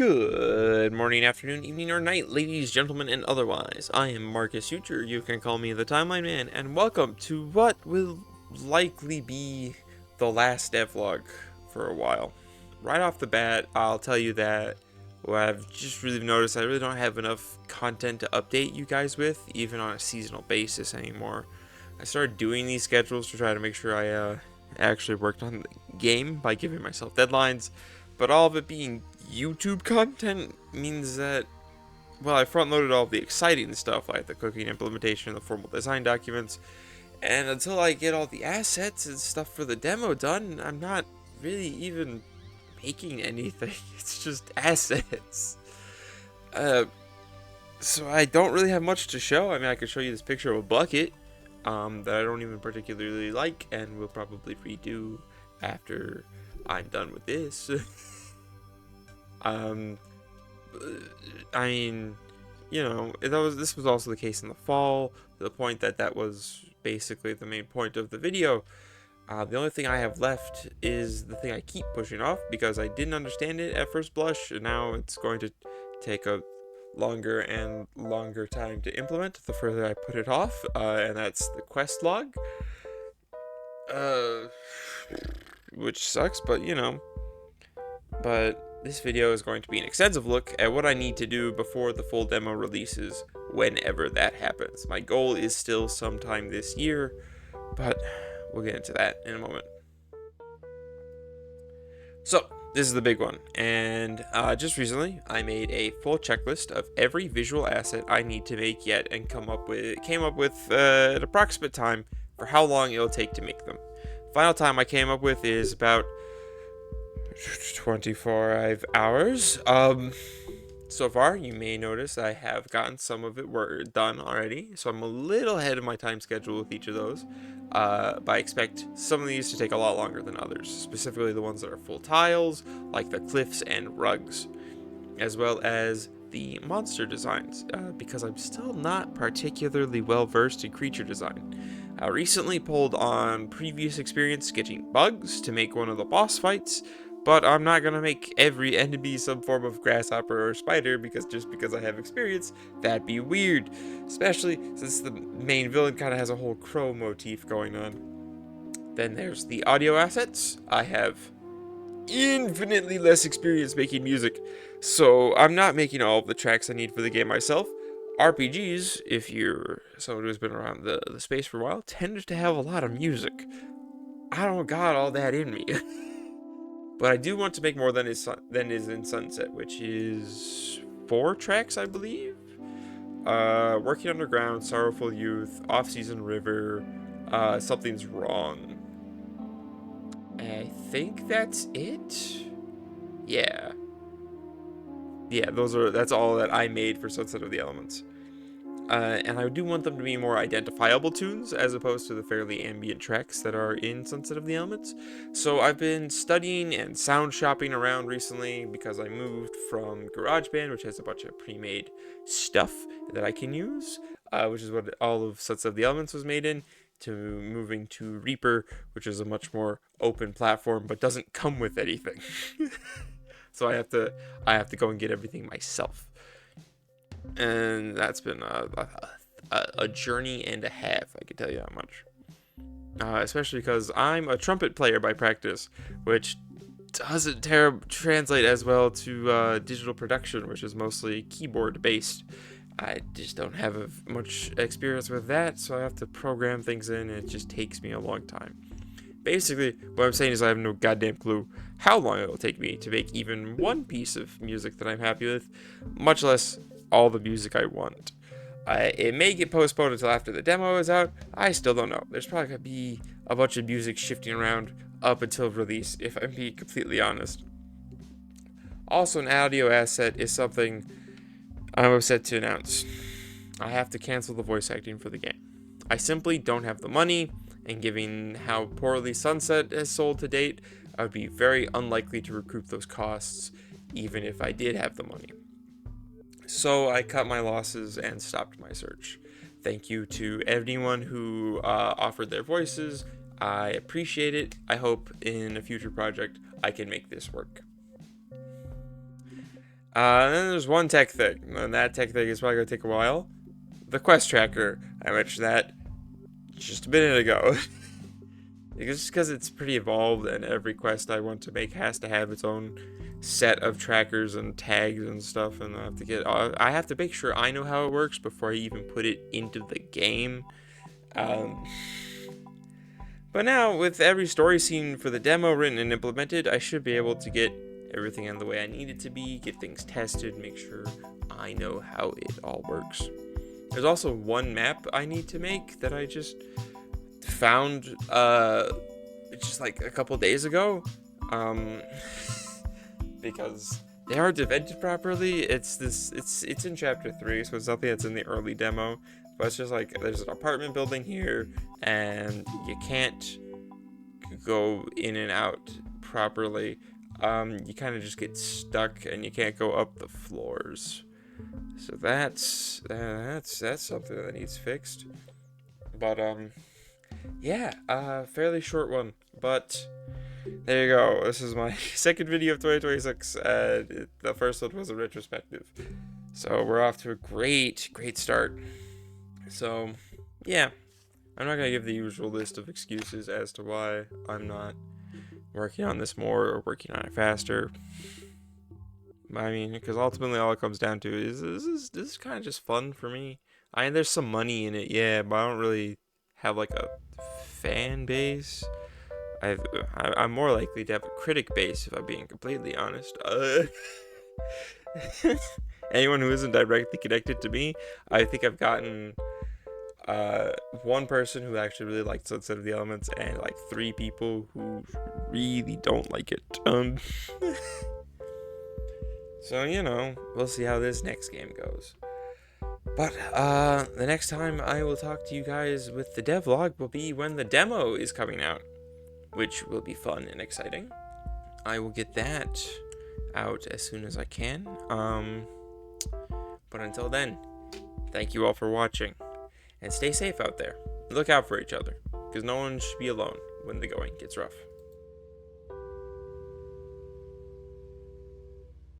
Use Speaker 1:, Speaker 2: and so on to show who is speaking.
Speaker 1: Good morning, afternoon, evening, or night, ladies, gentlemen, and otherwise. I am Marcus Suture. You can call me the Timeline Man, and welcome to what will likely be the last devlog for a while. Right off the bat, I'll tell you that I've just really noticed I really don't have enough content to update you guys with, even on a seasonal basis anymore. I started doing these schedules to try to make sure I actually worked on the game by giving myself deadlines, but all of it being YouTube content means that, well, I front-loaded all the exciting stuff like the cooking implementation and the formal design documents, and until I get all the assets and stuff for the demo done, I'm not really even making anything. It's just assets. So I don't really have much to show. I mean, I could show you this picture of a bucket that I don't even particularly like, and will probably redo after I'm done with this. I mean, you know, this was also the case in the fall, to the point that was basically the main point of the video. The only thing I have left is the thing I keep pushing off because I didn't understand it at first blush, and now it's going to take a longer and longer time to implement the further I put it off, and that's the quest log. Which sucks, but you know. But this video is going to be an extensive look at what I need to do before the full demo releases, whenever that happens. My goal is still sometime this year, but we'll get into that in a moment. So, this is the big one, and just recently I made a full checklist of every visual asset I need to make yet, and came up with an approximate time for how long it'll take to make them. Final time I came up with is about 24 hours. So far, you may notice I have gotten some of it done already, so I'm a little ahead of my time schedule with each of those. But I expect some of these to take a lot longer than others, specifically the ones that are full tiles, like the cliffs and rugs, as well as the monster designs, because I'm still not particularly well versed in creature design. I recently pulled on previous experience sketching bugs to make one of the boss fights, but I'm not gonna make every enemy some form of grasshopper or spider because I have experience, that'd be weird. Especially since the main villain kind of has a whole crow motif going on. Then there's the audio assets. I have infinitely less experience making music, so I'm not making all of the tracks I need for the game myself. RPGs, if you're someone who's been around the space for a while, tend to have a lot of music. I don't got all that in me. But I do want to make more than is in Sunset, which is 4 tracks, I believe. Working Underground, Sorrowful Youth, Off-Season River, Something's Wrong. I think that's it. Yeah. Yeah, that's all that I made for Sunset of the Elements. And I do want them to be more identifiable tunes as opposed to the fairly ambient tracks that are in Sunset of the Elements. So I've been studying and sound shopping around recently because I moved from GarageBand, which has a bunch of pre-made stuff that I can use, which is what all of Sunset of the Elements was made in, to moving to Reaper, which is a much more open platform but doesn't come with anything. So I have to go and get everything myself. And that's been a journey and a half, I can tell you that much. Especially because I'm a trumpet player by practice, which doesn't translate as well to digital production, which is mostly keyboard based. I just don't have much experience with that, so I have to program things in, and it just takes me a long time. Basically, what I'm saying is I have no goddamn clue how long it will take me to make even one piece of music that I'm happy with, much less all the music I want. It may get postponed until after the demo is out. I still don't know. There's probably going to be a bunch of music shifting around up until release, if I'm being completely honest. Also, an audio asset is something I'm upset to announce. I have to cancel the voice acting for the game. I simply don't have the money, and given how poorly Sunset has sold to date, I would be very unlikely to recoup those costs, even if I did have the money. So I cut my losses and stopped my search. Thank you to anyone who offered their voices. I appreciate it. I hope in a future project I can make this work. And then there's one tech thing, and that tech thing is probably going to take a while. The quest tracker. I mentioned that just a minute ago. Just because it's pretty evolved, and every quest I want to make has to have its own set of trackers and tags and stuff, and I have to make sure I know how it works before I even put it into the game. But now, with every story scene for the demo written and implemented, I should be able to get everything in the way I need it to be, get things tested, make sure I know how it all works. There's also one map I need to make that I just found just like a couple days ago, because they aren't invented properly. It's in chapter 3, so it's nothing that's in the early demo, but it's just like there's an apartment building here and you can't go in and out properly. You kind of just get stuck and you can't go up the floors. So that's something that needs fixed. But yeah, fairly short one, but there you go. This is my second video of 2026, and the first one was a retrospective. So we're off to a great start. So yeah, I'm not gonna give the usual list of excuses as to why I'm not working on this more or working on it faster. I mean, because ultimately all it comes down to is this is kind of just fun for me. There's some money in it, yeah, but I don't really have like a fan base. I'm more likely to have a critic base, if I'm being completely honest. Anyone who isn't directly connected to me, I think I've gotten one person who actually really liked Sunset of the Elements, and like 3 people who really don't like it. So, you know, we'll see how this next game goes. But the next time I will talk to you guys with the devlog will be when the demo is coming out, which will be fun and exciting. I will get that out as soon as I can. But until then, thank you all for watching, and stay safe out there. Look out for each other, because no one should be alone when the going gets rough.